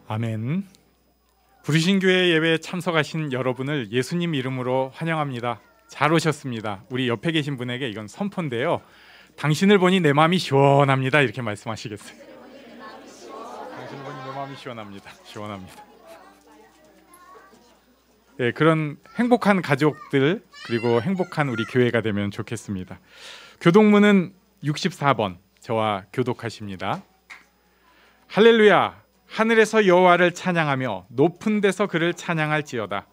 아멘. 부르신 교회 예배에 참석하신 여러분을 예수님 이름으로 환영합니다. 잘 오셨습니다. 우리 옆에 계신 분에게 이건 선포인데요. 당신을 보니 내 마음이 시원합니다. 이렇게 말씀하시겠어요? 당신을 보니 내 마음이 시원합니다. 시원합니다. 네, 그런 행복한 가족들 그리고 행복한 우리 교회가 되면 좋겠습니다. 교독문은 64번 저와 교독하십니다. 할렐루야, 하늘에서 여호와를 찬양하며 높은 데서 그를 찬양할지어다.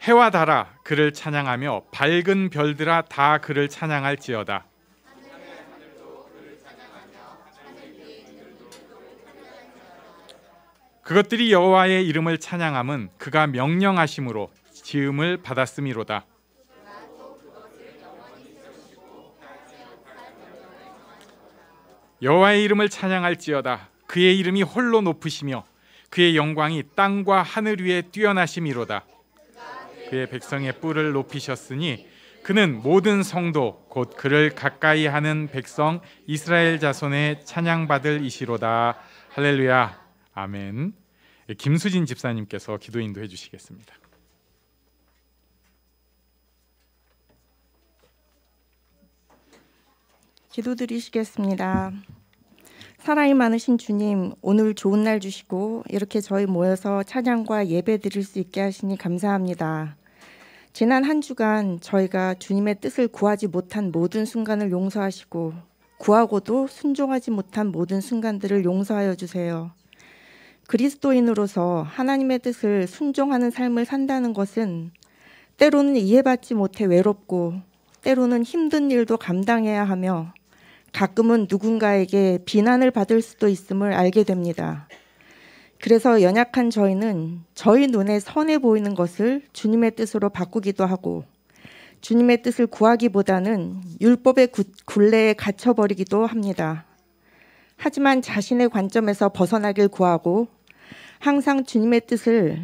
해와 달아 그를 찬양하며 밝은 별들아 다 그를 찬양할지어다. 그것들이 여호와의 이름을 찬양함은 그가 명령하심으로 지음을 받았음이로다. 여호와의 이름을 찬양할지어다. 그의 이름이 홀로 높으시며 그의 영광이 땅과 하늘 위에 뛰어나심이로다. 그의 백성의 뿔을 높이셨으니 그는 모든 성도 곧 그를 가까이 하는 백성 이스라엘 자손의 찬양받을 이시로다. 할렐루야. 아멘. 김수진 집사님께서 기도 인도해 주시겠습니다. 기도드리시겠습니다. 사랑이 많으신 주님, 오늘 좋은 날 주시고 이렇게 저희 모여서 찬양과 예배 드릴 수 있게 하시니 감사합니다. 지난 한 주간 저희가 주님의 뜻을 구하지 못한 모든 순간을 용서하시고 구하고도 순종하지 못한 모든 순간들을 용서하여 주세요. 그리스도인으로서 하나님의 뜻을 순종하는 삶을 산다는 것은 때로는 이해받지 못해 외롭고 때로는 힘든 일도 감당해야 하며 가끔은 누군가에게 비난을 받을 수도 있음을 알게 됩니다. 그래서 연약한 저희는 저희 눈에 선해 보이는 것을 주님의 뜻으로 바꾸기도 하고 주님의 뜻을 구하기보다는 율법의 굴레에 갇혀버리기도 합니다. 하지만 자신의 관점에서 벗어나길 구하고 항상 주님의 뜻을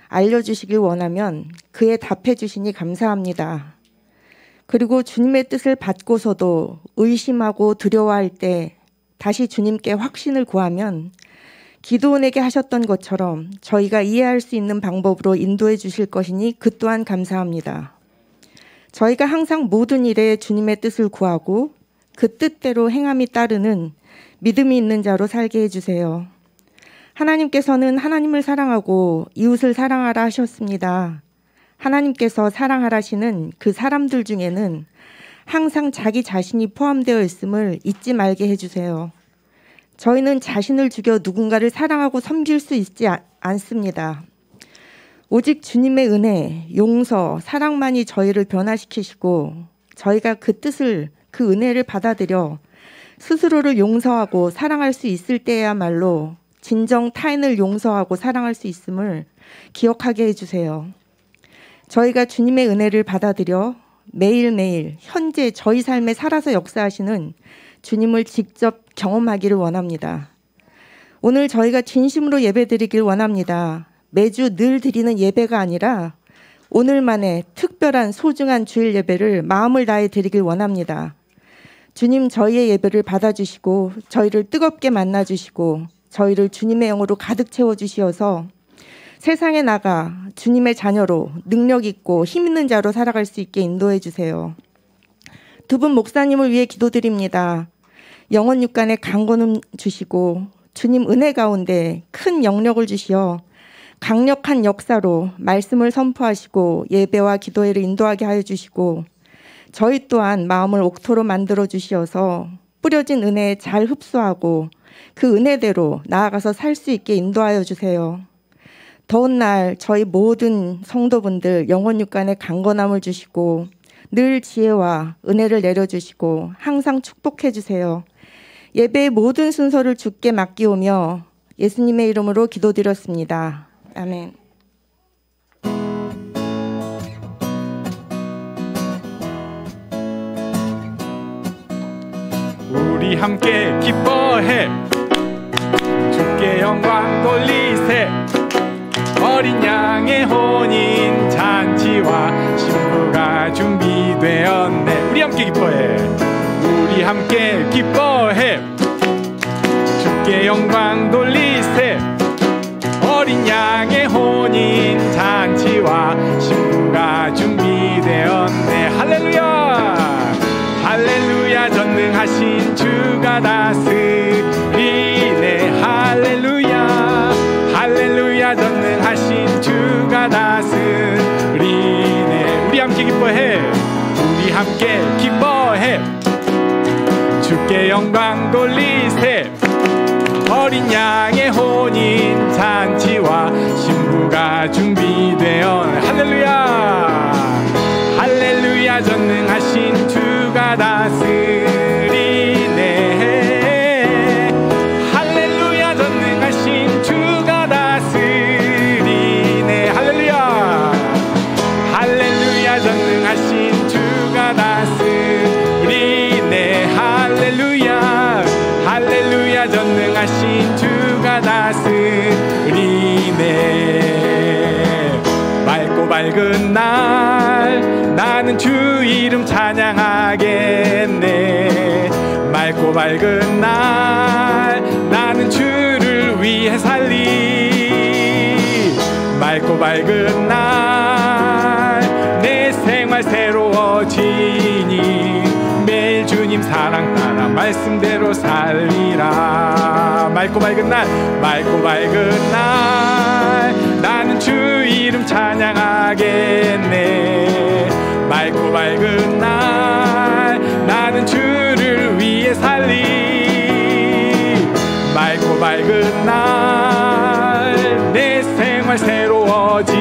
알려주시길 원하면 그에 답해 주시니 감사합니다. 그리고 주님의 뜻을 받고서도 의심하고 두려워할 때 다시 주님께 확신을 구하면 기도원에게 하셨던 것처럼 저희가 이해할 수 있는 방법으로 인도해 주실 것이니 그 또한 감사합니다. 저희가 항상 모든 일에 주님의 뜻을 구하고 그 뜻대로 행함이 따르는 믿음이 있는 자로 살게 해주세요. 하나님께서는 하나님을 사랑하고 이웃을 사랑하라 하셨습니다. 하나님께서 사랑하라시는 그 사람들 중에는 항상 자기 자신이 포함되어 있음을 잊지 말게 해주세요. 저희는 자신을 죽여 누군가를 사랑하고 섬길 수 있지 않습니다. 오직 주님의 은혜, 용서, 사랑만이 저희를 변화시키시고 저희가 그 뜻을, 그 은혜를 받아들여 스스로를 용서하고 사랑할 수 있을 때야말로 진정 타인을 용서하고 사랑할 수 있음을 기억하게 해주세요. 저희가 주님의 은혜를 받아들여 매일매일 현재 저희 삶에 살아서 역사하시는 주님을 직접 경험하기를 원합니다. 오늘 저희가 진심으로 예배드리길 원합니다. 매주 늘 드리는 예배가 아니라 오늘만의 특별한 소중한 주일 예배를 마음을 다해 드리길 원합니다. 주님, 저희의 예배를 받아주시고 저희를 뜨겁게 만나주시고 저희를 주님의 영으로 가득 채워주시어서 세상에 나가 주님의 자녀로 능력 있고 힘 있는 자로 살아갈 수 있게 인도해 주세요. 두 분 목사님을 위해 기도드립니다. 영혼 육간에 강건함 주시고 주님 은혜 가운데 큰 영력을 주시어 강력한 역사로 말씀을 선포하시고 예배와 기도회를 인도하게 하여 주시고 저희 또한 마음을 옥토로 만들어 주시어서 뿌려진 은혜에 잘 흡수하고 그 은혜대로 나아가서 살 수 있게 인도하여 주세요. 더운 날 저희 모든 성도분들 영혼 육간에 강건함을 주시고 늘 지혜와 은혜를 내려주시고 항상 축복해 주세요. 예배의 모든 순서를 주께 맡기오며 예수님의 이름으로 기도드렸습니다. 아멘. 우리 함께 기뻐해 주께 영광 돌리세. 어린 양의 혼인 잔치와 신부가 준비되었네. 우리 함께 기뻐해. 우리 함께 기뻐해 주께 영광 돌리세 어린 양의 혼인 잔치와 신부가 준비되었네. 할렐루야 할렐루야 전능하신 주가 다스리네. 할렐루야 할렐루야 전능하신 주가 다스리네. 우리 함께 기뻐해 우리 함께 기뻐해 주께 영광 돌리세 어린 양의 혼인 잔치와 신부가 준비되어. 할렐루야 할렐루야 전능하신 주가 다스리네. 할렐루야 전능하신 주가 다스리네. 할렐루야 할렐루야 전능하신 주가 다스리네. 할렐루야 할렐루야 전능하신 주가 다스리네. 맑고 밝은 날 나는 주 이름 찬양하겠네. 맑고 밝은 날 나는 주를 위해 살리. 맑고 밝은 날 내 생활 새로워지니 매일 주님 사랑 따라 말씀대로 살리라. 맑고 밝은 날 맑고 밝은 날 나는 주 이름 찬양하겠네. 맑고 밝은 날 나는 주를 위해 살리. 맑고 밝은 날 내 생활 새로워지니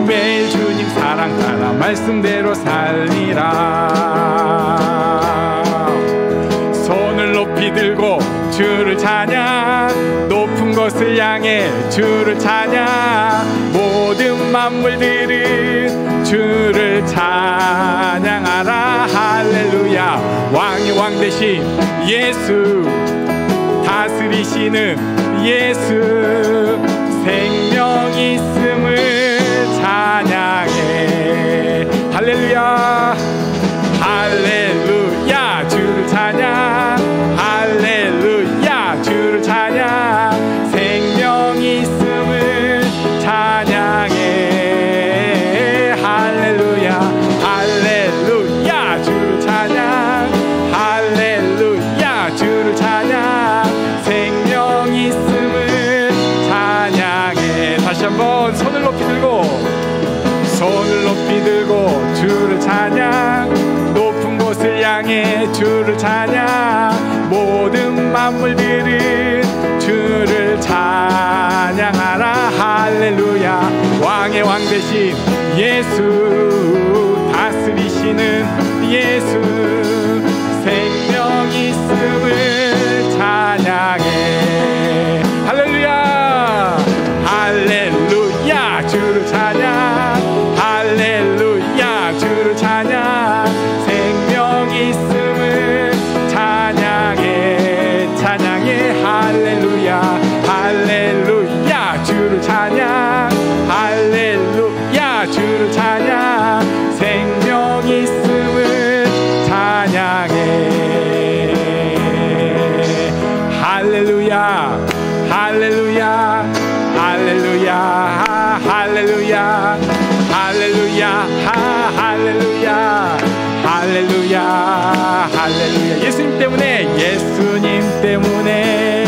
매일 주님 사랑 따라 말씀대로 살리라. 손을 높이 들고 주를 찬양 높은 곳을 향해 주를 찬양 모든 만물들은 주를 찬양하라. 할렐루야 왕의 왕 대신 예수 다스리시는 예수 생명 있음을 찬양해. 할렐루야 할렐루야 주를 찬양 할렐루야 주를 찬양 생명 있음을 찬양해. 할렐루야 할렐루야 주를 찬양 할렐루야 주를 찬양 생명 있음을 찬양해. 다시 한번 손을 높이 들고 주를 찬양 높은 곳을 향해 주를 찬양 모든 만물들은 주를 찬양하라. 할렐루야 왕의 왕 대신 예수 다스리시는 예수 생명 있음을 찬양해. 할렐루야 할렐루야 주를 찬양 할렐루야 주를 찬양 생명 있음을 찬양해. 찬양해 할렐루야 할렐루야 주를 찬양 할렐루야 주를 찬양 생명 있음을 찬양해. 할렐루야 할렐루야 할렐루야 할렐루야 할렐루야 할렐루야 할렐루야 할렐루야. 예수님 때문에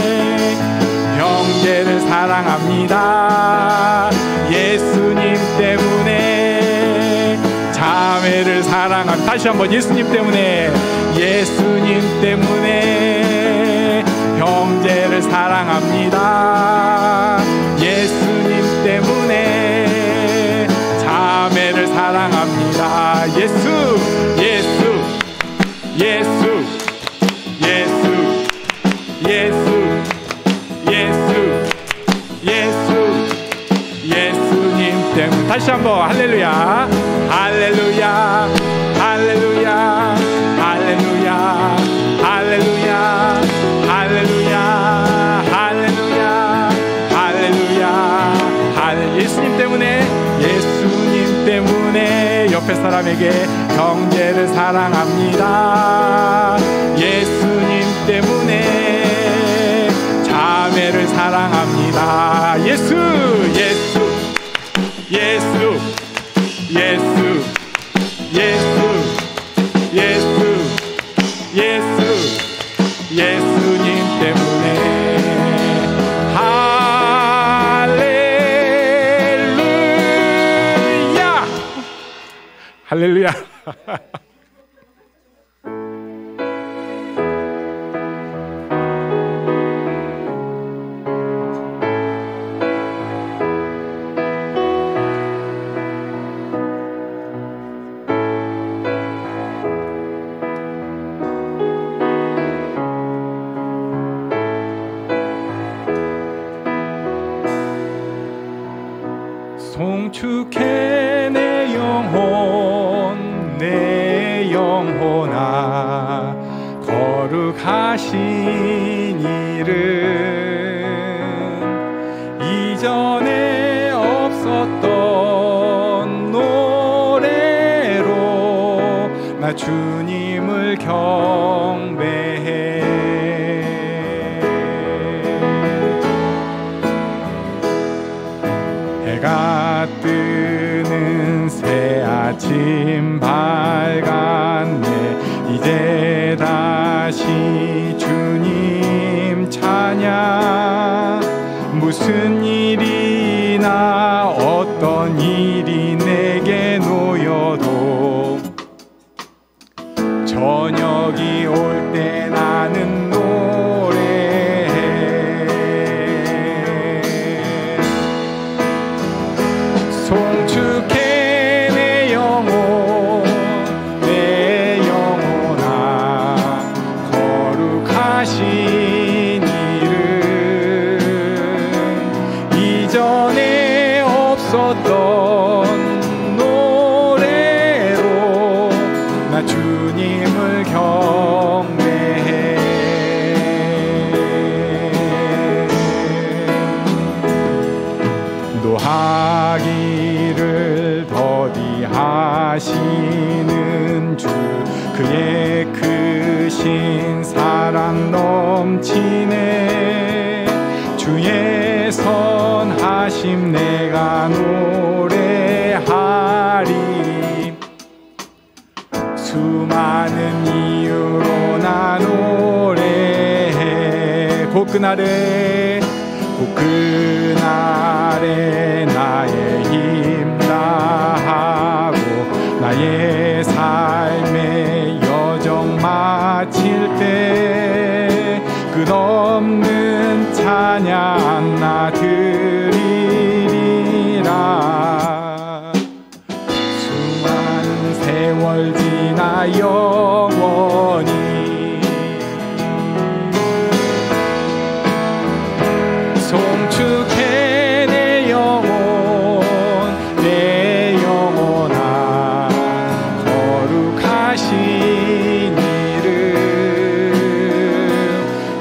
형제를 사랑합니다. 예수님 때문에 자매를 사랑합니다. 다시 한번 예수님 때문에 형제를 사랑합니다. 예수님 때문에 자매를 사랑합니다. 예수 예수님 때문에. 다시 한번 할렐루야 할렐루야 할렐루야 할렐루야 할렐루야 할렐루야 할렐루야 할렐루야 할렐루야. 예수님 때문에 옆에 사람에게 형제를 자매를 사랑합니다. 예수님 때문에 자매를 사랑합니다. 예수 예수 예수 예수 예수 예수 예수 예수님 때문에 할렐루야 할렐루야. 송축해 내 영혼아 거룩하신 이름 이전에 없었던 노래로 나 주님을 경배해. 해가 뜨는 새 아침 밝았네. 이제 다시 주님 찬양. 무슨 일이나 어떤 일이 내게 놓여도 저녁이 올 때 나는 송축해 내 영혼아 거룩하신 이름 이전에 없었던 노래로 나 주님을 경배해. 노하기를 더디하시는 주 그의 크신 사랑 넘치네. 주의 선하심 내가 노래하리. 수많은 이유로 나 노래해. 곧 그날에 나의 힘 다하고 나의 삶의 여정 마칠 때 끝없는 찬양 나 드리리라. 수많은 세월 지나 영원히 송축해 내 영혼아 거룩하신 이름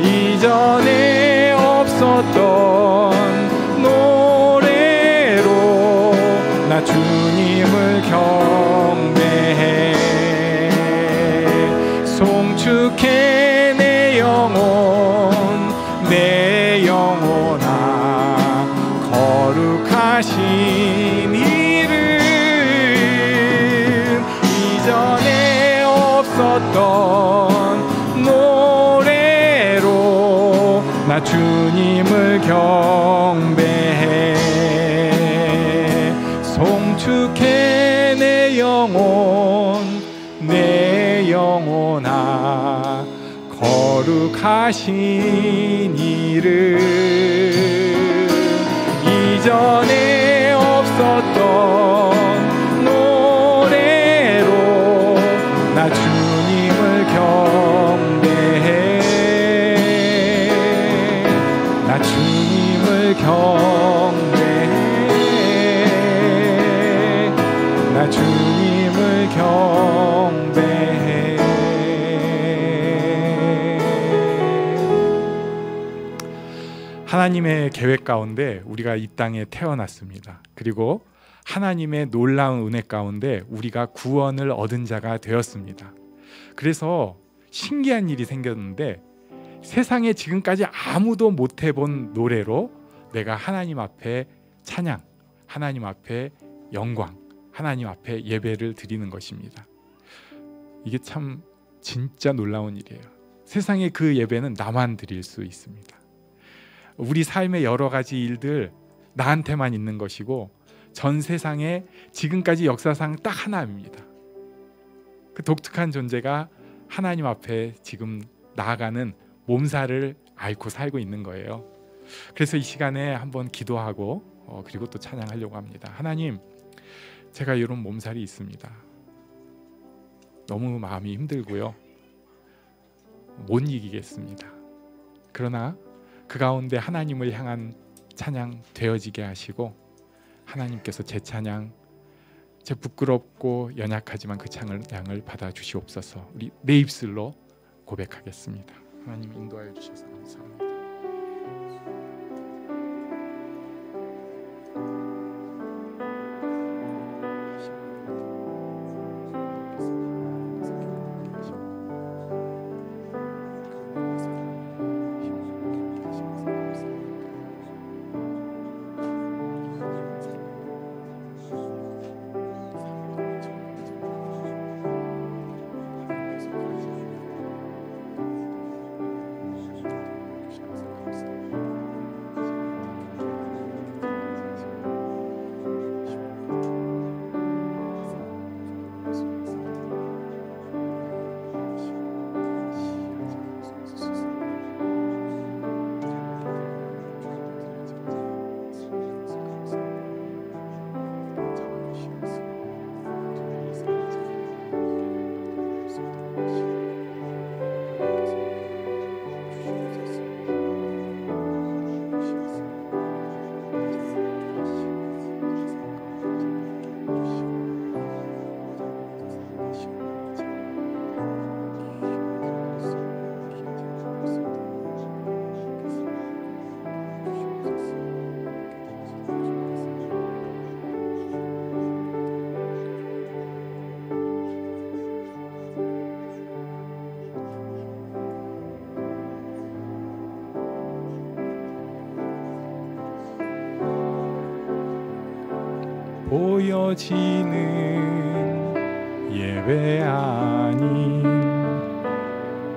이전에 없었던 노래로 나 주님을 경배해. 송축해 내 영혼아 거룩하신 이름 이전에 없었던 노래로 나 주님을 경배해. 송축해 내 영혼아 거룩하신 이름 이전에 없었던 노래로 나 주님을 경배해. 나 주님을 경배해. 나 주님을 경배해. 하나님의 계획 가운데 우리가 이 땅에 태어났습니다. 그리고 하나님의 놀라운 은혜 가운데 우리가 구원을 얻은 자가 되었습니다. 그래서 신기한 일이 생겼는데 세상에 지금까지 아무도 못 해본 노래로 내가 하나님 앞에 찬양, 하나님 앞에 영광, 하나님 앞에 예배를 드리는 것입니다. 이게 참 진짜 놀라운 일이에요. 세상에 그 예배는 나만 드릴 수 있습니다. 우리 삶의 여러 가지 일들 나한테만 있는 것이고 전 세상에 지금까지 역사상 딱 하나입니다. 그 독특한 존재가 하나님 앞에 지금 나아가는 몸살을 앓고 살고 있는 거예요. 그래서 이 시간에 한번 기도하고 그리고 또 찬양하려고 합니다. 하나님, 제가 이런 몸살이 있습니다. 너무 마음이 힘들고요. 못 이기겠습니다. 그러나 그 가운데 하나님을 향한 찬양 되어지게 하시고 하나님께서 제 찬양, 제 부끄럽고 연약하지만 그 찬양을 받아주시옵소서. 우리 내 입술로 고백하겠습니다. 하나님 인도하여 주셔서 감사합니다. 보여지는 예배 아닌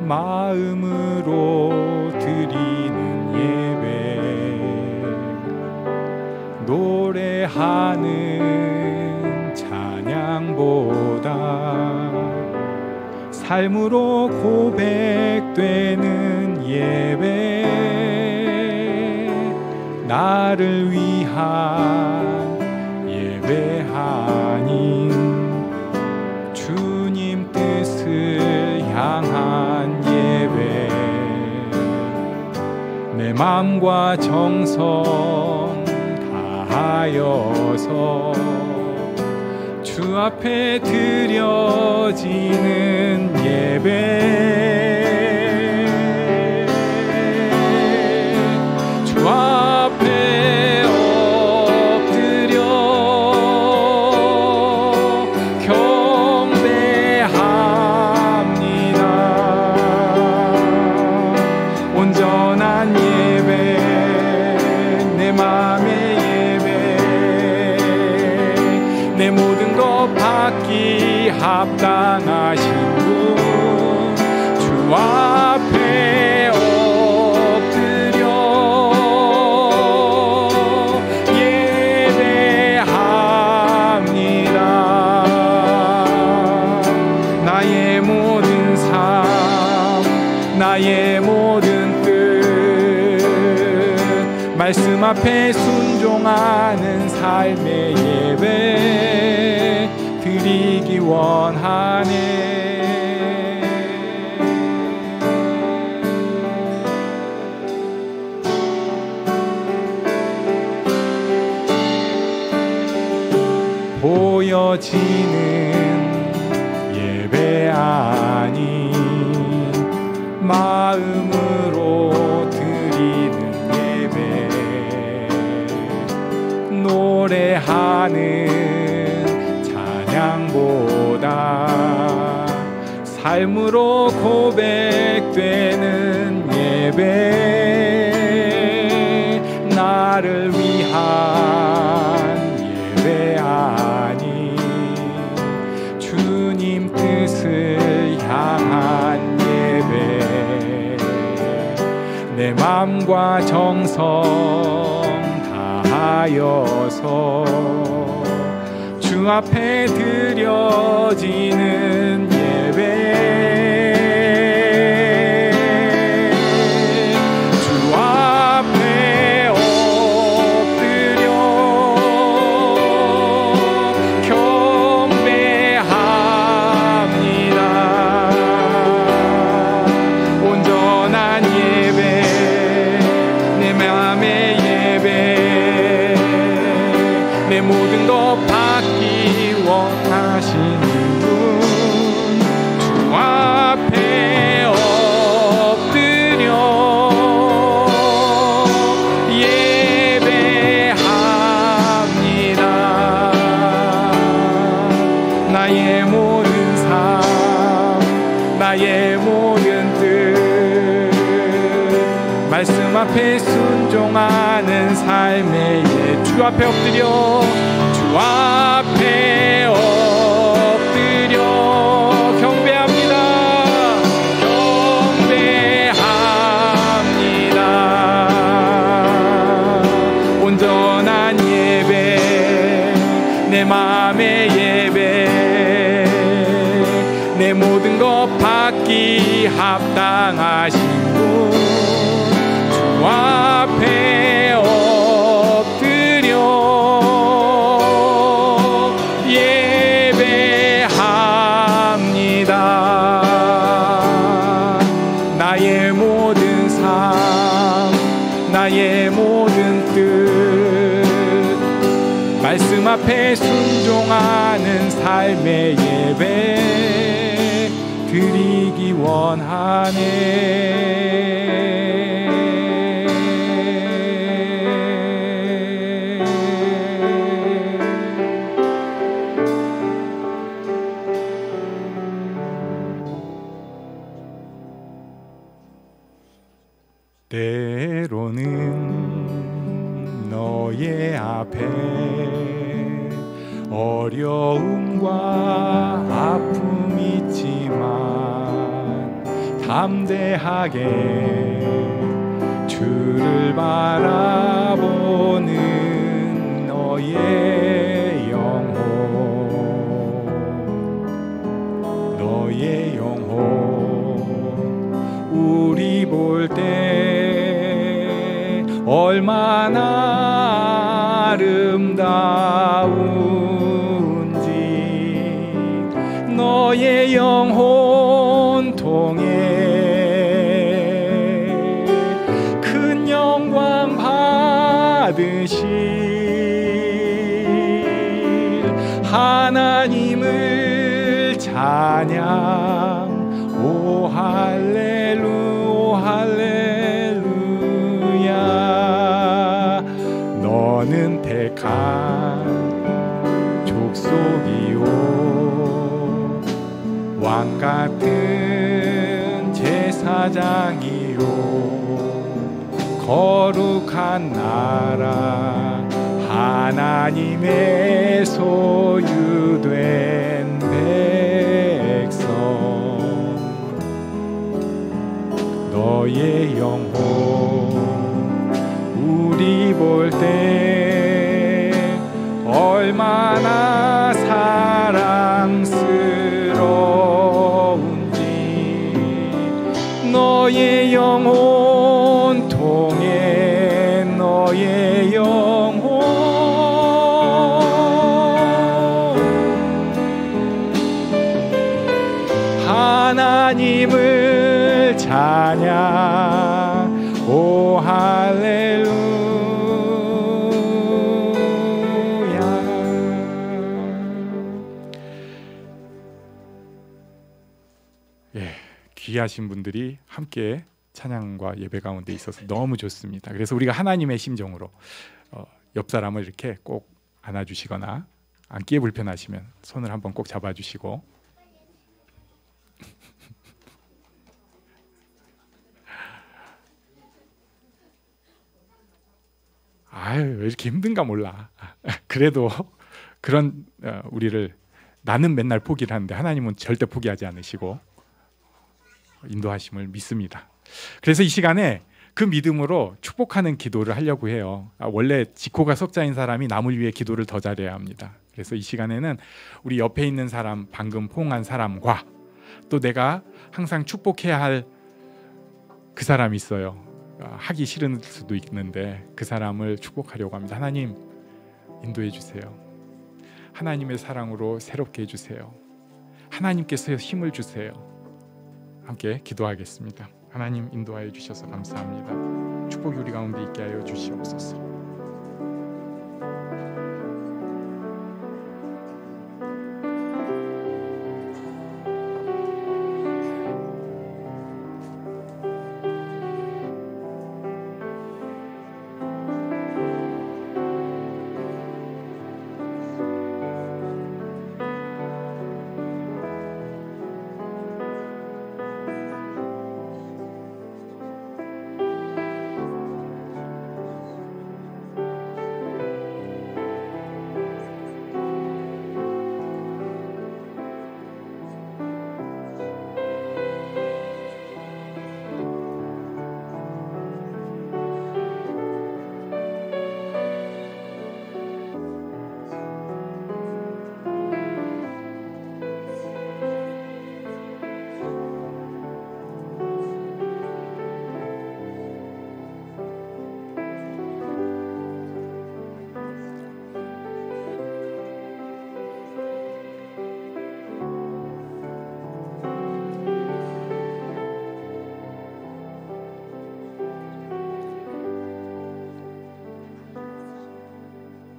마음으로 드리는 예배, 노래하는 찬양보다 삶으로 고백되는 예배, 나를 위한 예배 아닌 주님 뜻을 향한 예배, 내 맘과 정성 다하여서 주 앞에 드려지는 예배, 주 앞에 합당하신 분, 주 앞에 엎드려 예배합니다. 나의 모든 삶, 나의 모든 뜻, 말씀 앞에 순종하는 삶의 예배 드리기 원하네. 보여지는 예배 아닌 마음으로 드리는 예배, 노래하는 삶으로 고백되는 예배, 나를 위한 예배하니 주님 뜻을 향한 예배, 내 맘과 정성 다하여서 주 앞에 드려지는 예배, 주 앞에 엎드려 경배합니다. 온전한 예배, 내 맘의 예배, 내 모든 것 받기 원하시는 분, 주 앞에 엎드려 예배합니다. 나의 모든 삶, 나의 모든 뜻, 말씀 앞에 순종하는 삶의 예, 주 앞에 엎드려, 주 앞에 엎드려 경배합니다. 경배합니다. 온전한 예배, 내 맘의 예배, 내 모든 것 받기 합당하신 분, 주 앞에 엎드려 예배합니다. 나의 모든 삶, 나의 모든 뜻, 말씀 앞에 순종하는 삶의 예배 드리기 원하네. 때로는 너의 앞에 어려움과 아픔이 있지만 담대하게 주를 바라보는 너의 영혼, 너의 영혼, 우리 볼 때 얼마나 아름다운지 너의 영혼 통해 큰 영광 받으실 하나님을 찬양. 오 할렐루야, 오 할렐루야. 너는 택한 족속이요, 왕 같은 제사장이요, 거룩한 나라, 하나님의 소유된 백성. 너의 영혼 우리 볼 때 얼마나 사랑스러운지 너의 영혼 통해 너의 영혼 하나님을 찬양. 오 할렐루야. 예, 귀하신 분들이 함께 찬양과 예배 가운데 있어서 너무 좋습니다. 그래서 우리가 하나님의 심정으로 옆 사람을 이렇게 꼭 안아주시거나 앉기에 불편하시면 손을 한번 꼭 잡아주시고 아유 왜 이렇게 힘든가 몰라. 그래도 그런 우리를 나는 맨날 포기를 하는데 하나님은 절대 포기하지 않으시고 인도하심을 믿습니다. 그래서 이 시간에 그 믿음으로 축복하는 기도를 하려고 해요. 원래 지코가 석자인 사람이 남을 위해 기도를 더 잘해야 합니다. 그래서 이 시간에는 우리 옆에 있는 사람, 방금 포옹한 사람과 또 내가 항상 축복해야 할 그 사람이 있어요. 하기 싫은 수도 있는데 그 사람을 축복하려고 합니다. 하나님 인도해 주세요. 하나님의 사랑으로 새롭게 해주세요. 하나님께서 힘을 주세요. 함께 기도하겠습니다. 하나님 인도하여 주셔서 감사합니다. 축복이 우리 가운데 있게 하여 주시옵소서.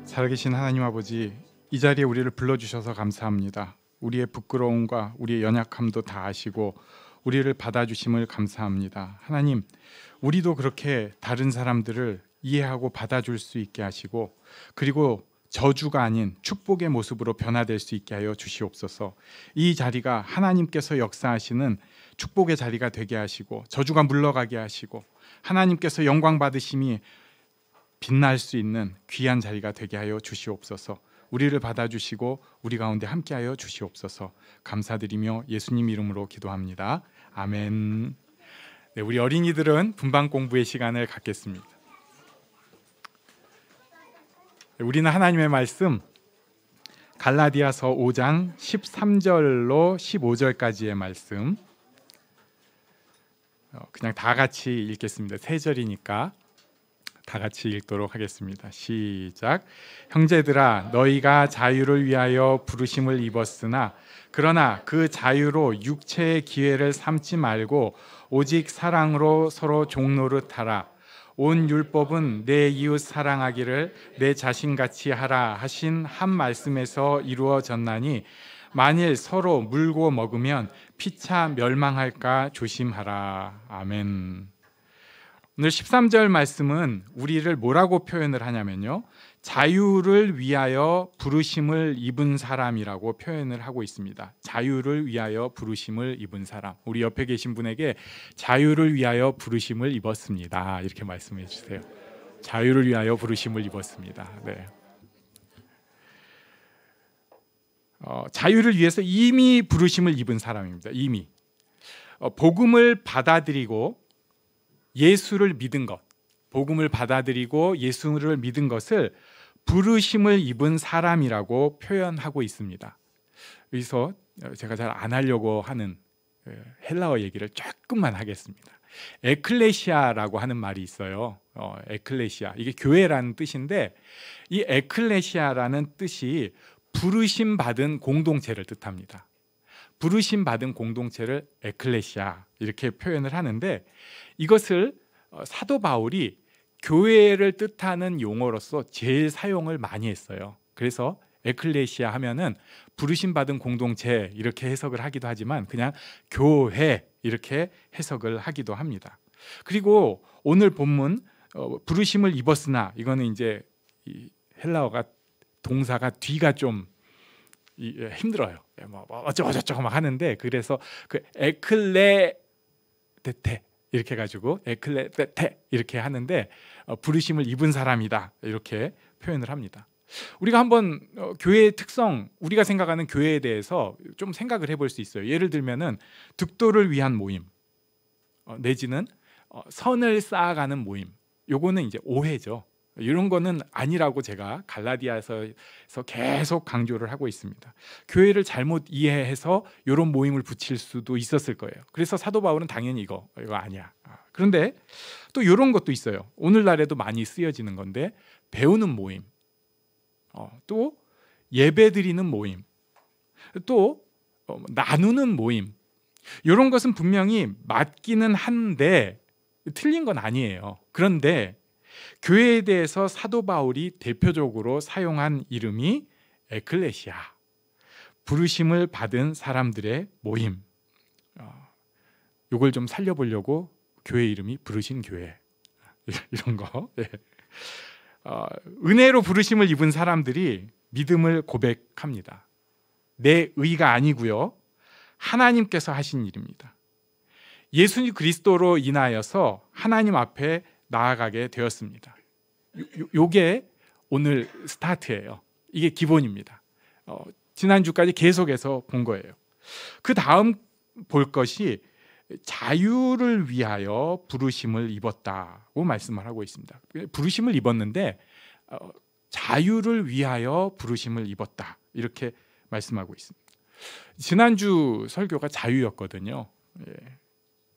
살아계신 하나님 아버지, 이 자리에 우리를 불러주셔서 감사합니다. 우리의 부끄러움과 우리의 연약함도 다 아시고 우리를 받아주심을 감사합니다. 하나님, 우리도 그렇게 다른 사람들을 이해하고 받아줄 수 있게 하시고 그리고 저주가 아닌 축복의 모습으로 변화될 수 있게 하여 주시옵소서. 이 자리가 하나님께서 역사하시는 축복의 자리가 되게 하시고 저주가 물러가게 하시고 하나님께서 영광 받으심이 빛날 수 있는 귀한 자리가 되게 하여 주시옵소서. 우리를 받아주시고 우리 가운데 함께하여 주시옵소서. 감사드리며 예수님 이름으로 기도합니다. 아멘. 네, 우리 어린이들은 분방 공부의 시간을 갖겠습니다. 우리는 하나님의 말씀 갈라디아서 5장 13절로 15절까지의 말씀 그냥 다 같이 읽겠습니다. 3절이니까 다 같이 읽도록 하겠습니다. 시작. 형제들아, 너희가 자유를 위하여 부르심을 입었으나 그러나 그 자유로 육체의 기회를 삼지 말고 오직 사랑으로 서로 종노릇 하라. 온 율법은 내 이웃 사랑하기를 내 자신같이 하라 하신 한 말씀에서 이루어졌나니 만일 서로 물고 먹으면 피차 멸망할까 조심하라. 아멘. 오늘 13절 말씀은 우리를 뭐라고 표현을 하냐면요, 자유를 위하여 부르심을 입은 사람이라고 표현을 하고 있습니다. 자유를 위하여 부르심을 입은 사람. 우리 옆에 계신 분에게 자유를 위하여 부르심을 입었습니다, 이렇게 말씀해 주세요. 자유를 위하여 부르심을 입었습니다. 네. 자유를 위해서 이미 부르심을 입은 사람입니다. 이미 복음을 받아들이고 예수를 믿은 것, 복음을 받아들이고 예수를 믿은 것을 부르심을 입은 사람이라고 표현하고 있습니다. 여기서 제가 잘 안 하려고 하는 헬라어 얘기를 조금만 하겠습니다. 에클레시아라고 하는 말이 있어요. 에클레시아, 이게 교회라는 뜻인데 이 에클레시아라는 뜻이 부르심 받은 공동체를 뜻합니다. 부르심 받은 공동체를 에클레시아 이렇게 표현을 하는데 이것을 사도 바울이 교회를 뜻하는 용어로서 제일 사용을 많이 했어요. 그래서 에클레시아 하면은 부르심 받은 공동체 이렇게 해석을 하기도 하지만 그냥 교회 이렇게 해석을 하기도 합니다. 그리고 오늘 본문 부르심을 입었으나 이거는 이제 이 헬라어가 동사가 뒤가 좀 힘들어요. 뭐 어쩌고 저쩌고 막 하는데 그래서 그 에클레데테 이렇게 해가지고 에클레테 이렇게 하는데 부르심을 입은 사람이다 이렇게 표현을 합니다. 우리가 한번 교회의 특성, 우리가 생각하는 교회에 대해서 좀 생각을 해볼 수 있어요. 예를 들면은 득도를 위한 모임, 내지는 선을 쌓아가는 모임. 요거는 이제 오해죠. 이런 거는 아니라고 제가 갈라디아에서 계속 강조를 하고 있습니다. 교회를 잘못 이해해서 이런 모임을 붙일 수도 있었을 거예요. 그래서 사도 바울은 당연히 이거 아니야. 그런데 또 이런 것도 있어요. 오늘날에도 많이 쓰여지는 건데 배우는 모임, 또 예배드리는 모임, 또 나누는 모임. 이런 것은 분명히 맞기는 한데 틀린 건 아니에요. 그런데 교회에 대해서 사도 바울이 대표적으로 사용한 이름이 에클레시아, 부르심을 받은 사람들의 모임. 이걸 좀 살려보려고 교회 이름이 부르신 교회 이런 거. 네. 은혜로 부르심을 입은 사람들이 믿음을 고백합니다. 내 의가 아니고요, 하나님께서 하신 일입니다. 예수 그리스도로 인하여서 하나님 앞에 나아가게 되었습니다. 요게 오늘 스타트예요. 이게 기본입니다. 지난주까지 계속해서 본 거예요. 그 다음 볼 것이 자유를 위하여 부르심을 입었다고 말씀을 하고 있습니다. 부르심을 입었는데 자유를 위하여 부르심을 입었다 이렇게 말씀하고 있습니다. 지난주 설교가 자유였거든요.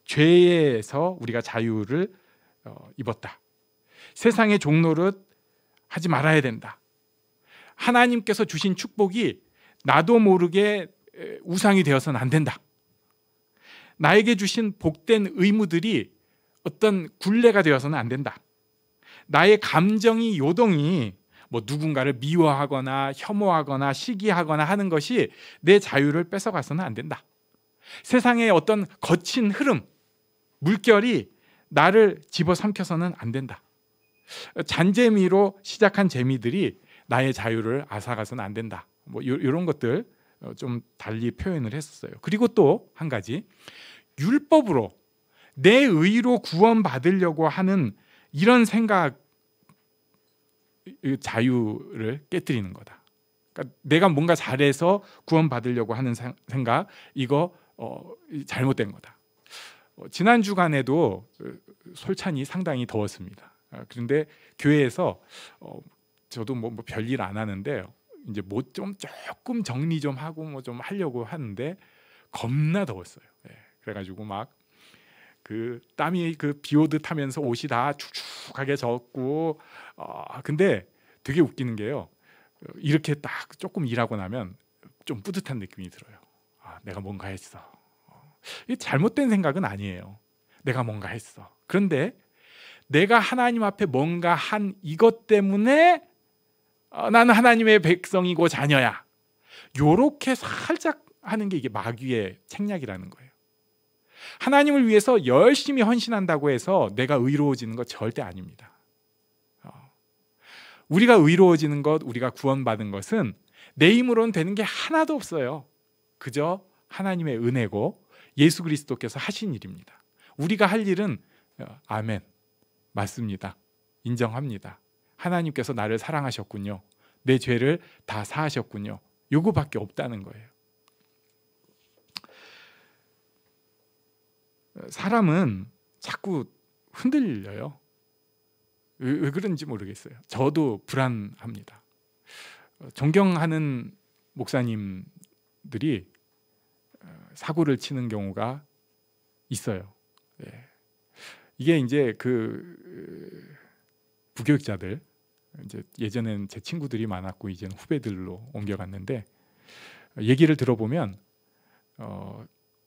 죄에서 우리가 자유를 입었다. 세상의 종노릇 하지 말아야 된다. 하나님께서 주신 축복이 나도 모르게 우상이 되어서는 안 된다. 나에게 주신 복된 의무들이 어떤 굴레가 되어서는 안 된다. 나의 감정이 요동이 누군가를 미워하거나 혐오하거나 시기하거나 하는 것이 내 자유를 뺏어가서는 안 된다. 세상의 어떤 거친 흐름, 물결이 나를 집어삼켜서는 안 된다. 잔재미로 시작한 재미들이 나의 자유를 앗아가서는 안 된다. 이런 것들 좀 달리 표현을 했었어요. 그리고 또 한 가지, 율법으로 내 의로 구원받으려고 하는 이런 생각, 자유를 깨뜨리는 거다. 그러니까 내가 뭔가 잘해서 구원받으려고 하는 생각, 이거 잘못된 거다. 지난 주간에도 솔찬이 상당히 더웠습니다. 그런데 교회에서 저도 뭐 별일 안 하는데 이제 좀 조금 정리 좀 하고 좀 하려고 하는데 겁나 더웠어요. 그래가지고 막 그 땀이 비 오듯 하면서 옷이 다 축축하게 젖고, 근데 되게 웃기는 게요. 이렇게 딱 조금 일하고 나면 좀 뿌듯한 느낌이 들어요. 내가 뭔가 했어. 이게 잘못된 생각은 아니에요. 내가 뭔가 했어. 그런데 내가 하나님 앞에 뭔가 한 이것 때문에 나는 하나님의 백성이고 자녀야. 요렇게 살짝 하는 게 이게 마귀의 책략이라는 거예요. 하나님을 위해서 열심히 헌신한다고 해서 내가 의로워지는 것 절대 아닙니다. 우리가 의로워지는 것, 우리가 구원받은 것은 내 힘으로는 되는 게 하나도 없어요. 그저 하나님의 은혜고 예수 그리스도께서 하신 일입니다. 우리가 할 일은 아멘, 맞습니다, 인정합니다. 하나님께서 나를 사랑하셨군요. 내 죄를 다 사하셨군요. 요거밖에 없다는 거예요. 사람은 자꾸 흔들려요. 왜 그런지 모르겠어요. 저도 불안합니다. 존경하는 목사님들이 사고를 치는 경우가 있어요. 이게 이제 부교육자들, 이제 예전엔 제 친구들이 많았고 이제는 후배들로 옮겨갔는데, 얘기를 들어보면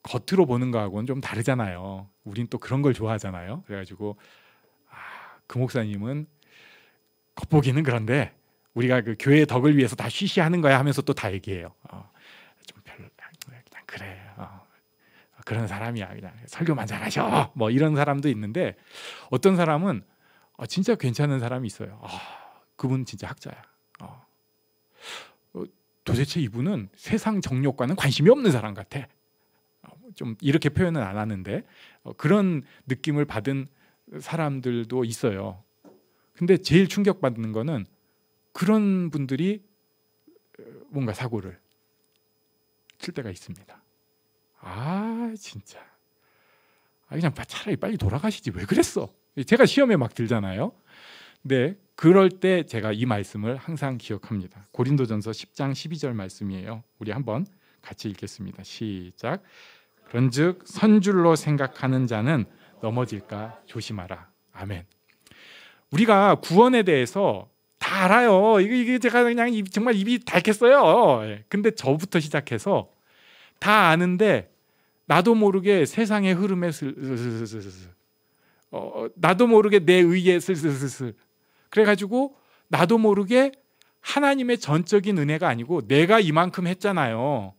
겉으로 보는 거하고는 좀 다르잖아요. 우린 또 그런 걸 좋아하잖아요. 그래가지고 그 목사님은 겉보기는 그런데 우리가 그 교회의 덕을 위해서 다 쉬쉬하는 거야 하면서 또 다 얘기해요. 좀 별로 그냥 그래. 그런 사람이야. 그냥 설교만 잘하셔. 뭐 이런 사람도 있는데, 어떤 사람은 진짜 괜찮은 사람이 있어요. 그분 진짜 학자야. 도대체 이분은 세상 정욕과는 관심이 없는 사람 같아. 좀 이렇게 표현은 안 하는데 그런 느낌을 받은 사람들도 있어요. 근데 제일 충격받는 거는 그런 분들이 뭔가 사고를 칠 때가 있습니다. 아 진짜 그냥 차라리 빨리 돌아가시지 왜 그랬어. 제가 시험에 막 들잖아요. 근데 그럴 때 제가 이 말씀을 항상 기억합니다. 고린도전서 10장 12절 말씀이에요. 우리 한번 같이 읽겠습니다. 시작. 그런즉 선줄로 생각하는 자는 넘어질까 조심하라. 아멘. 우리가 구원에 대해서 다 알아요. 이게 제가 그냥 정말 입이 닳겠어요. 근데 저부터 시작해서 다 아는데 나도 모르게 세상의 흐름에 나도 모르게 내 의에 슬슬슬슬 그래가지고 나도 모르게 하나님의 전적인 은혜가 아니고 내가 이만큼 했잖아요.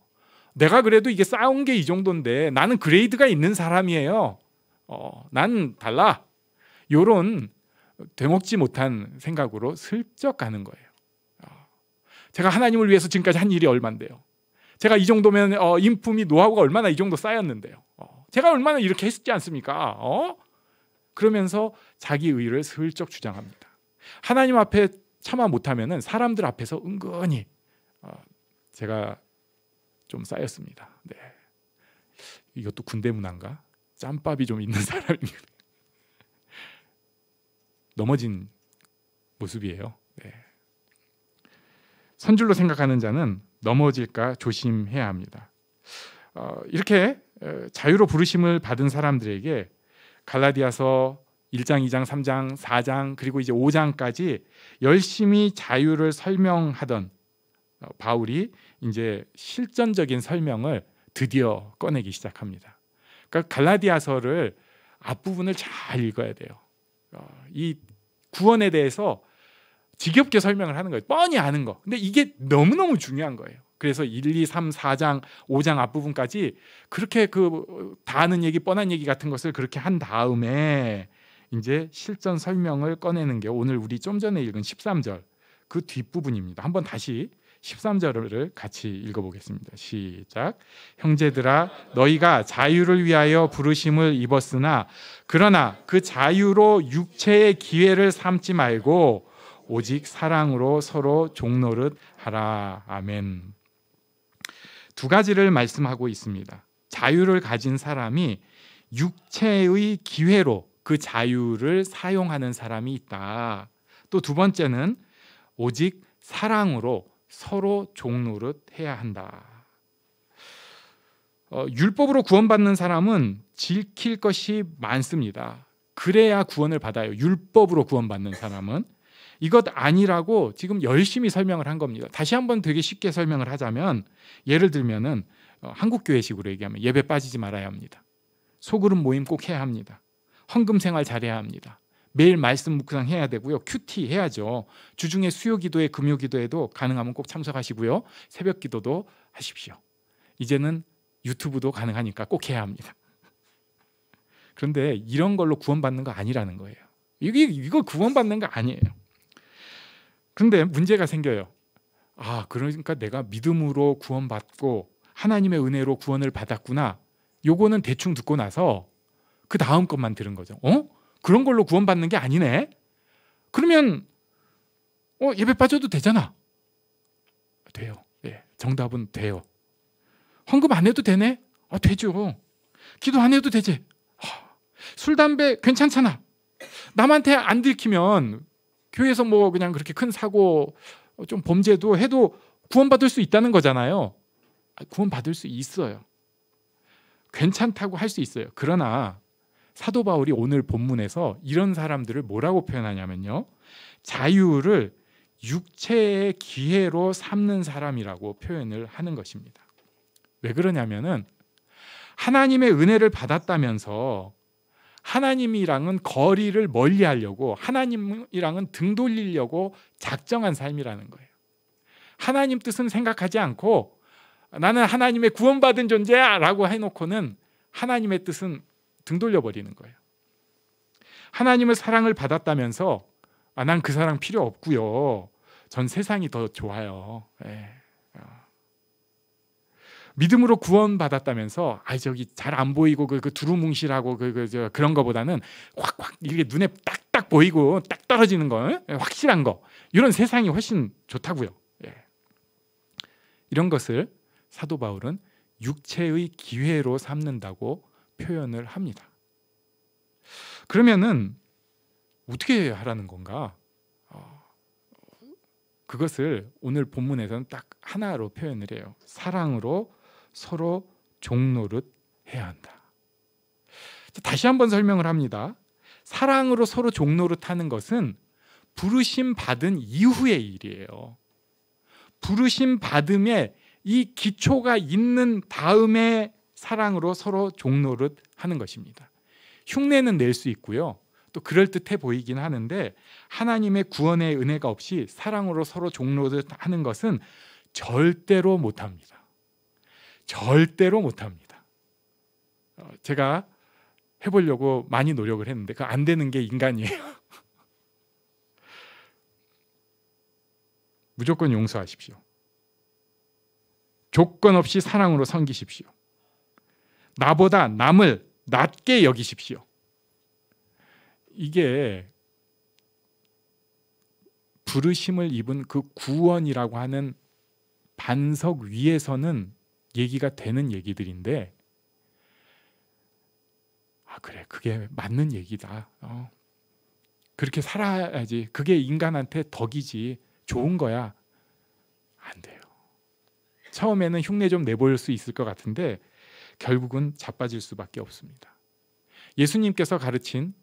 내가 그래도 이게 쌓은 게 이 정도인데 나는 그레이드가 있는 사람이에요. 난 달라. 요런 되먹지 못한 생각으로 슬쩍 가는 거예요. 제가 하나님을 위해서 지금까지 한 일이 얼만데요. 제가 이 정도면 인품이 노하우가 얼마나 이 정도 쌓였는데요. 제가 얼마나 이렇게 했지 않습니까? 그러면서 자기 의를 슬쩍 주장합니다. 하나님 앞에 차마 못하면은 사람들 앞에서 은근히 제가 좀 쌓였습니다. 네. 이것도 군대 문화인가? 짬밥이 좀 있는 사람이 넘어진 모습이에요. 네. 선줄로 생각하는 자는 넘어질까 조심해야 합니다. 이렇게 자유로 부르심을 받은 사람들에게 갈라디아서 1장, 2장, 3장, 4장 그리고 이제 5장까지 열심히 자유를 설명하던 바울이 이제 실전적인 설명을 드디어 꺼내기 시작합니다. 그러니까 갈라디아서를 앞부분을 잘 읽어야 돼요. 이 구원에 대해서 지겹게 설명을 하는 거예요. 뻔히 아는 거. 근데 이게 너무너무 중요한 거예요. 그래서 1, 2, 3, 4장, 5장 앞부분까지 그렇게 다 아는 얘기, 뻔한 얘기 같은 것을 그렇게 한 다음에 이제 실전 설명을 꺼내는 게 오늘 우리 좀 전에 읽은 13절 그 뒷부분입니다. 한번 다시 13절을 같이 읽어보겠습니다. 시작. 형제들아 너희가 자유를 위하여 부르심을 입었으나 그러나 그 자유로 육체의 기회를 삼지 말고 오직 사랑으로 서로 종노릇 하라. 아멘. 두 가지를 말씀하고 있습니다. 자유를 가진 사람이 육체의 기회로 그 자유를 사용하는 사람이 있다. 또 두 번째는 오직 사랑으로 서로 종노릇 해야 한다. 율법으로 구원받는 사람은 지킬 것이 많습니다. 그래야 구원을 받아요. 율법으로 구원받는 사람은. 이것 아니라고 지금 열심히 설명을 한 겁니다. 다시 한번 되게 쉽게 설명을 하자면 예를 들면은 한국교회식으로 얘기하면 예배 빠지지 말아야 합니다. 소그룹 모임 꼭 해야 합니다. 헌금 생활 잘해야 합니다. 매일 말씀 묵상 해야 되고요. 큐티 해야죠. 주중에 수요기도에 금요기도에도 가능하면 꼭 참석하시고요. 새벽기도도 하십시오. 이제는 유튜브도 가능하니까 꼭 해야 합니다. 그런데 이런 걸로 구원받는 거 아니라는 거예요. 이거 구원받는 거 아니에요. 그런데 문제가 생겨요. 그러니까 내가 믿음으로 구원받고 하나님의 은혜로 구원을 받았구나. 요거는 대충 듣고 나서 그 다음 것만 들은 거죠. 그런 걸로 구원받는 게 아니네. 그러면 예배 빠져도 되잖아. 돼요. 예, 정답은 돼요. 헌금 안 해도 되네? 되죠. 기도 안 해도 되지. 술, 담배 괜찮잖아. 남한테 안 들키면 교회에서 뭐 그냥 그렇게 큰 사고 좀 범죄도 해도 구원받을 수 있다는 거잖아요. 구원받을 수 있어요. 괜찮다고 할 수 있어요. 그러나 사도 바울이 오늘 본문에서 이런 사람들을 뭐라고 표현하냐면요. 자유를 육체의 기회로 삼는 사람이라고 표현을 하는 것입니다. 왜 그러냐면은 하나님의 은혜를 받았다면서 하나님이랑은 거리를 멀리하려고 하나님이랑은 등 돌리려고 작정한 삶이라는 거예요. 하나님 뜻은 생각하지 않고 나는 하나님의 구원받은 존재야 라고 해놓고는 하나님의 뜻은 등 돌려버리는 거예요. 하나님의 사랑을 받았다면서 난 그 사랑 필요 없고요. 전 세상이 더 좋아요. 믿음으로 구원받았다면서 저기 잘 안 보이고 그 두루뭉실하고 그런 거보다는 확 이게 눈에 딱딱 보이고 딱 떨어지는 거, 확실한 거, 이런 세상이 훨씬 좋다고요. 이런 것을 사도 바울은 육체의 기회로 삼는다고 표현을 합니다. 그러면은 어떻게 하라는 건가? 그것을 오늘 본문에서는 딱 하나로 표현을 해요. 사랑으로 서로 종노릇 해야 한다. 다시 한번 설명을 합니다. 사랑으로 서로 종노릇 하는 것은 부르심 받은 이후의 일이에요. 부르심 받음에 이 기초가 있는 다음에 사랑으로 서로 종노릇 하는 것입니다. 흉내는 낼 수 있고요. 또 그럴듯해 보이긴 하는데 하나님의 구원의 은혜가 없이 사랑으로 서로 종노릇 하는 것은 절대로 못합니다. 절대로 못합니다. 제가 해보려고 많이 노력을 했는데 그 안 되는 게 인간이에요. 무조건 용서하십시오. 조건 없이 사랑으로 섬기십시오. 나보다 남을 낮게 여기십시오. 이게 부르심을 입은 그 구원이라고 하는 반석 위에서는 얘기가 되는 얘기들인데, 그래, 그게 맞는 얘기다. 그렇게 살아야지. 그게 인간한테 덕이지. 좋은 거야. 안 돼요. 처음에는 흉내 좀 내볼 수 있을 것 같은데 결국은 자빠질 수밖에 없습니다. 예수님께서 가르친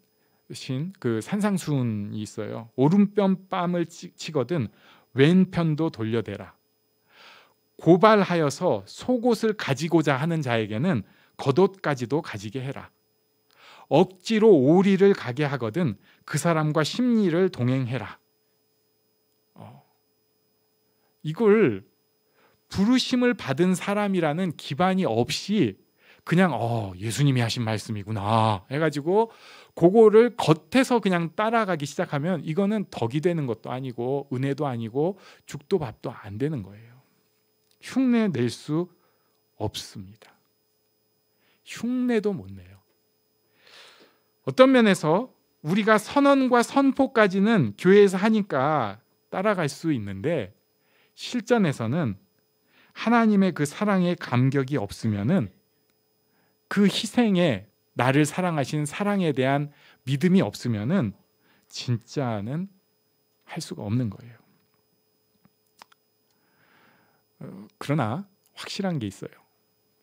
그 산상수훈이 있어요. 오른편 뺨을 치거든 왼편도 돌려대라. 고발하여서 속옷을 가지고자 하는 자에게는 겉옷까지도 가지게 해라. 억지로 오리를 가게 하거든 그 사람과 심리를 동행해라. 이걸 부르심을 받은 사람이라는 기반이 없이 그냥 예수님이 하신 말씀이구나 해가지고 그거를 겉에서 그냥 따라가기 시작하면 이거는 덕이 되는 것도 아니고 은혜도 아니고 죽도 밥도 안 되는 거예요. 흉내 낼 수 없습니다. 흉내도 못 내요. 어떤 면에서 우리가 선언과 선포까지는 교회에서 하니까 따라갈 수 있는데 실전에서는 하나님의 그 사랑에 감격이 없으면은 그 희생에 나를 사랑하신 사랑에 대한 믿음이 없으면은 진짜는 할 수가 없는 거예요. 그러나 확실한 게 있어요.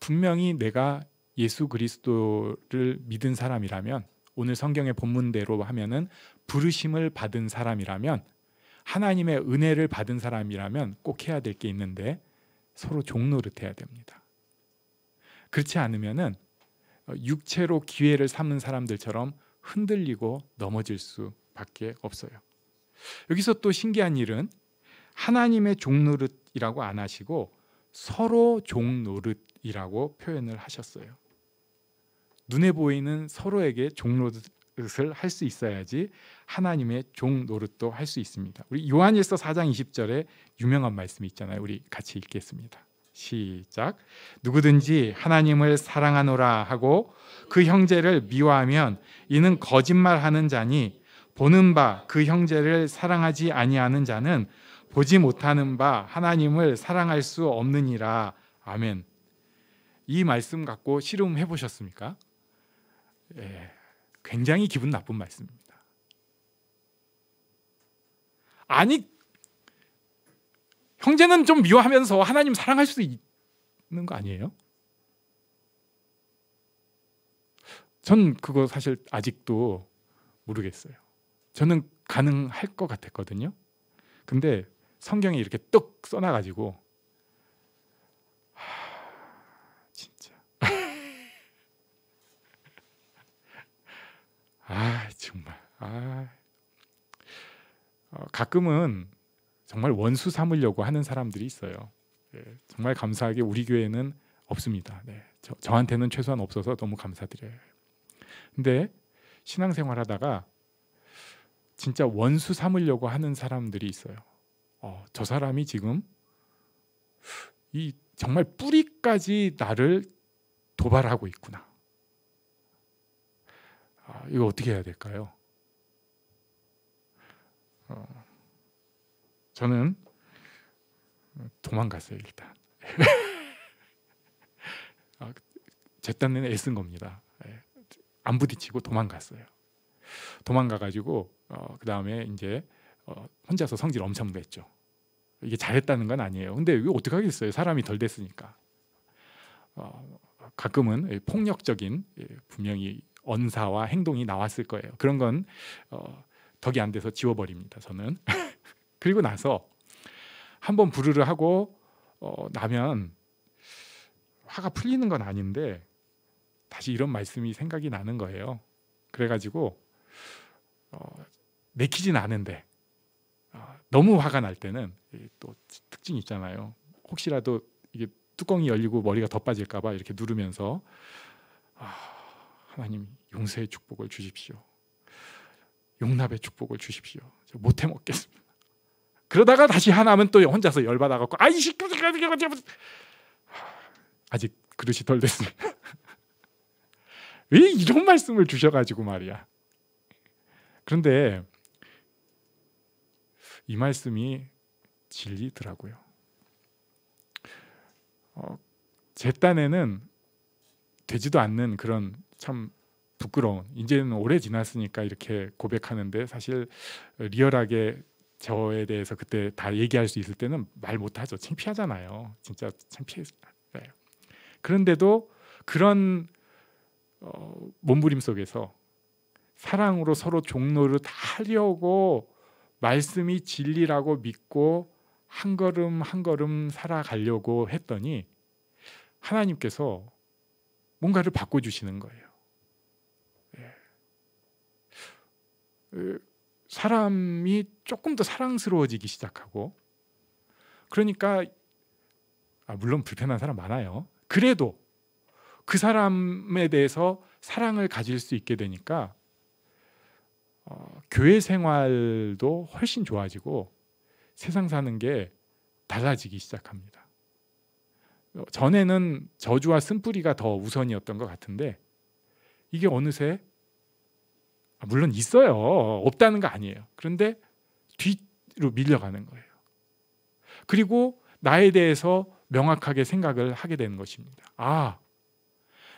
분명히 내가 예수 그리스도를 믿은 사람이라면, 오늘 성경의 본문대로 하면은 부르심을 받은 사람이라면, 하나님의 은혜를 받은 사람이라면 꼭 해야 될 게 있는데 서로 종노릇해야 됩니다. 그렇지 않으면은 육체로 기회를 삼는 사람들처럼 흔들리고 넘어질 수밖에 없어요. 여기서 또 신기한 일은 하나님의 종노릇이라고 안 하시고 서로 종노릇이라고 표현을 하셨어요. 눈에 보이는 서로에게 종노릇을 할 수 있어야지 하나님의 종노릇도 할 수 있습니다. 우리 요한일서 4장 20절에 유명한 말씀이 있잖아요. 우리 같이 읽겠습니다. 시작. 누구든지 하나님을 사랑하노라 하고 그 형제를 미워하면 이는 거짓말하는 자니 보는 바 그 형제를 사랑하지 아니하는 자는 보지 못하는 바 하나님을 사랑할 수 없느니라. 아멘. 이 말씀 갖고 씨름해 보셨습니까? 굉장히 기분 나쁜 말씀입니다. 아니, 형제는 좀 미워하면서 하나님 사랑할 수도 있는 거 아니에요? 전 그거 사실 아직도 모르겠어요. 저는 가능할 것 같았거든요. 근데 성경에 이렇게 뚝 써놔가지고 진짜 정말 가끔은 정말 원수 삼으려고 하는 사람들이 있어요. 정말 감사하게 우리 교회는 없습니다. 저한테는 최소한 없어서 너무 감사드려요. 근데 신앙생활 하다가 진짜 원수 삼으려고 하는 사람들이 있어요. 저 사람이 지금 이 정말 뿌리까지 나를 도발하고 있구나. 이거 어떻게 해야 될까요? 저는 도망갔어요, 일단. 제 딴에는 애쓴 겁니다. 안 부딪히고 도망갔어요. 도망가가지고 그 다음에 이제 혼자서 성질 엄청 냈죠. 이게 잘했다는 건 아니에요. 근데 이거 어떻게 하겠어요? 사람이 덜 됐으니까. 가끔은 폭력적인 분명히 언사와 행동이 나왔을 거예요. 그런 건 덕이 안 돼서 지워버립니다, 저는. 그리고 나서 한번 부르르 하고 나면 화가 풀리는 건 아닌데 다시 이런 말씀이 생각이 나는 거예요. 그래가지고 내키진 않은데 너무 화가 날 때는 또 특징이 있잖아요. 혹시라도 이게 뚜껑이 열리고 머리가 더 빠질까 봐 이렇게 누르면서 하나님 용서의 축복을 주십시오. 용납의 축복을 주십시오. 저 못해 먹겠습니다. 그러다가 다시 하나면 또 혼자서 열받아갖고 아이씨 아직 그릇이 덜 됐습니다. 왜 이런 말씀을 주셔가지고 말이야. 그런데 이 말씀이 진리더라고요. 제 딴에는 되지도 않는 그런 참 부끄러운, 이제는 오래 지났으니까 이렇게 고백하는데 사실 리얼하게 저에 대해서 그때 다 얘기할 수 있을 때는 말 못하죠. 창피하잖아요. 진짜 창피해요. 그런데도 그런 몸부림 속에서 사랑으로 서로 종노릇 하려고 말씀이 진리라고 믿고 한 걸음 한 걸음 살아가려고 했더니 하나님께서 뭔가를 바꿔주시는 거예요. 사람이 조금 더 사랑스러워지기 시작하고, 그러니까 물론 불편한 사람 많아요. 그래도 그 사람에 대해서 사랑을 가질 수 있게 되니까 교회 생활도 훨씬 좋아지고 세상 사는 게 달라지기 시작합니다. 전에는 저주와 쓴뿌리가 더 우선이었던 것 같은데 이게 어느새 물론 있어요. 없다는 거 아니에요. 그런데 뒤로 밀려가는 거예요. 그리고 나에 대해서 명확하게 생각을 하게 되는 것입니다.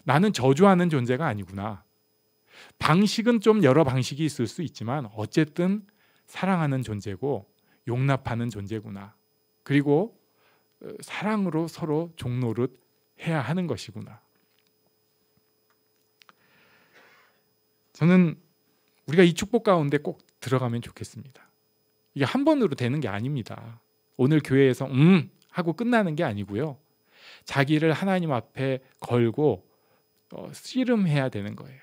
나는 저주하는 존재가 아니구나. 방식은 좀 여러 방식이 있을 수 있지만 어쨌든 사랑하는 존재고 용납하는 존재구나. 그리고 사랑으로 서로 종노릇 해야 하는 것이구나. 저는 우리가 이 축복 가운데 꼭 들어가면 좋겠습니다. 이게 한 번으로 되는 게 아닙니다. 오늘 교회에서 하고 끝나는 게 아니고요. 자기를 하나님 앞에 걸고 씨름해야 되는 거예요.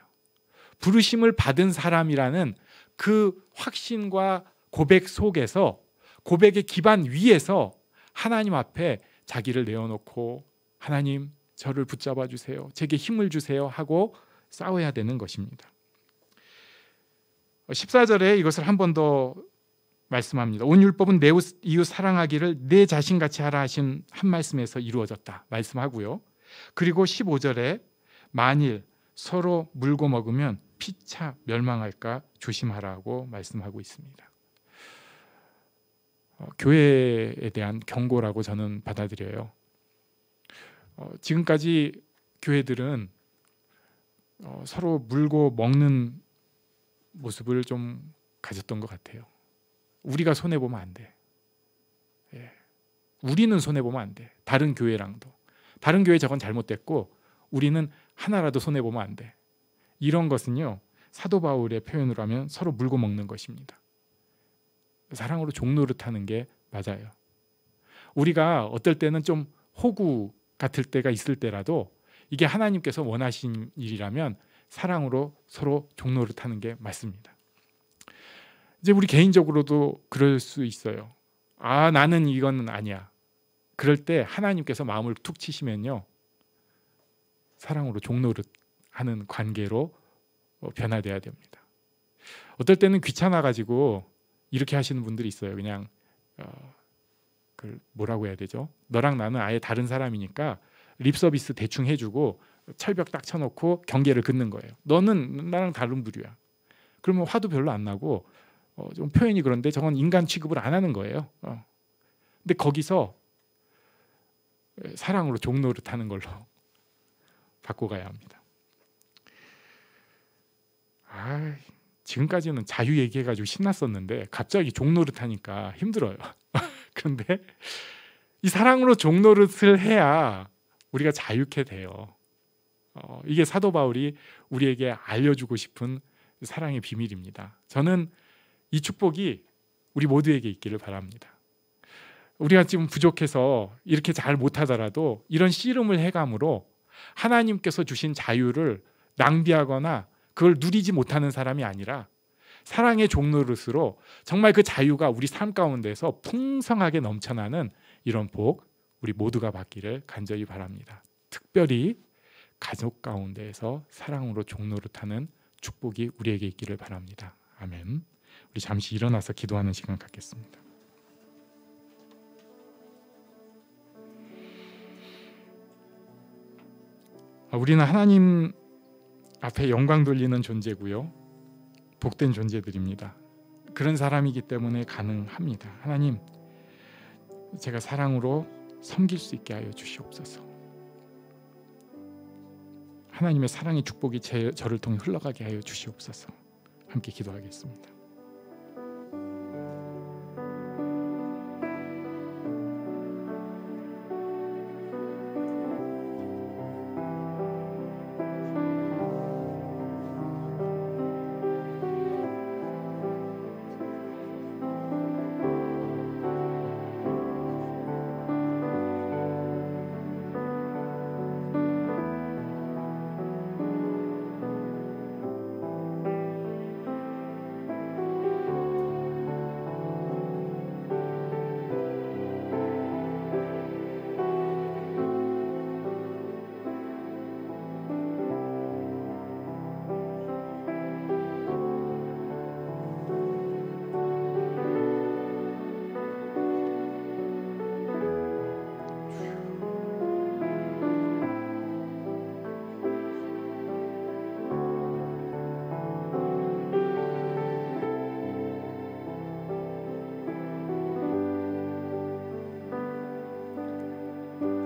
부르심을 받은 사람이라는 그 확신과 고백 속에서, 고백의 기반 위에서 하나님 앞에 자기를 내어놓고 하나님 저를 붙잡아 주세요, 제게 힘을 주세요 하고 싸워야 되는 것입니다. 14절에 이것을 한 번 더 말씀합니다. 온 율법은 내 이웃 사랑하기를 내 자신같이 하라 하신 한 말씀에서 이루어졌다 말씀하고요. 그리고 15절에 만일 서로 물고 먹으면 피차 멸망할까 조심하라고 말씀하고 있습니다. 교회에 대한 경고라고 저는 받아들여요. 지금까지 교회들은 서로 물고 먹는 모습을 좀 가졌던 것 같아요. 우리가 손해보면 안 돼. 우리는 손해보면 안 돼. 다른 교회랑도. 다른 교회 저건 잘못됐고 우리는 하나라도 손해보면 안 돼. 이런 것은요, 사도 바울의 표현으로 하면 서로 물고 먹는 것입니다. 사랑으로 종노릇하는 게 맞아요. 우리가 어떨 때는 좀 호구 같을 때가 있을 때라도 이게 하나님께서 원하신 일이라면 사랑으로 서로 종노릇하는 게 맞습니다. 이제 우리 개인적으로도 그럴 수 있어요. 나는 이건 아니야. 그럴 때 하나님께서 마음을 툭 치시면요, 사랑으로 종노릇하는 관계로 변화돼야 됩니다. 어떨 때는 귀찮아가지고 이렇게 하시는 분들이 있어요. 그냥 그걸 뭐라고 해야 되죠? 너랑 나는 아예 다른 사람이니까 립 서비스 대충 해주고 철벽 딱 쳐놓고 경계를 긋는 거예요. 너는 나랑 다른 부류야. 그러면 화도 별로 안 나고 좀 표현이 그런데 저건 인간 취급을 안 하는 거예요. 근데 거기서 사랑으로 종노릇하는 걸로 바꿔가야 합니다. 지금까지는 자유 얘기해가지고 신났었는데 갑자기 종노릇하니까 힘들어요. 그런데 이 사랑으로 종노릇을 해야 우리가 자유케 돼요. 이게 사도 바울이 우리에게 알려주고 싶은 사랑의 비밀입니다. 저는 이 축복이 우리 모두에게 있기를 바랍니다. 우리가 지금 부족해서 이렇게 잘 못하더라도 이런 씨름을 해감으로 하나님께서 주신 자유를 낭비하거나 그걸 누리지 못하는 사람이 아니라 사랑의 종노릇으로 정말 그 자유가 우리 삶 가운데서 풍성하게 넘쳐나는 이런 복 우리 모두가 받기를 간절히 바랍니다. 특별히 가족 가운데에서 사랑으로 종노릇하는 축복이 우리에게 있기를 바랍니다. 아멘. 우리 잠시 일어나서 기도하는 시간 갖겠습니다. 우리는 하나님 앞에 영광 돌리는 존재고요. 복된 존재들입니다. 그런 사람이기 때문에 가능합니다. 하나님, 제가 사랑으로 섬길 수 있게 하여 주시옵소서. 하나님의 사랑의 축복이 저를 통해 흘러가게 하여 주시옵소서. 함께 기도하겠습니다.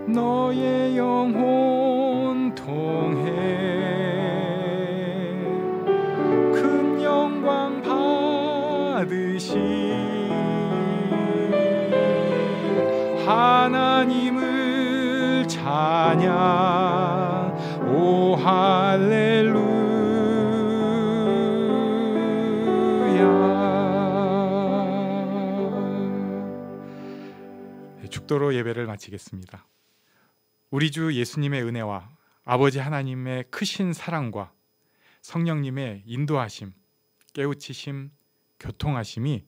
너의 영혼 통해 큰 영광 받으신 하나님을 찬양. 오 할렐루야. 축도로 예배를 마치겠습니다. 우리 주 예수님의 은혜와 아버지 하나님의 크신 사랑과 성령님의 인도하심, 깨우치심, 교통하심이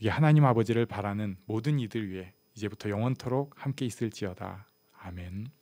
하나님 아버지를 바라는 모든 이들 위해 이제부터 영원토록 함께 있을지어다. 아멘.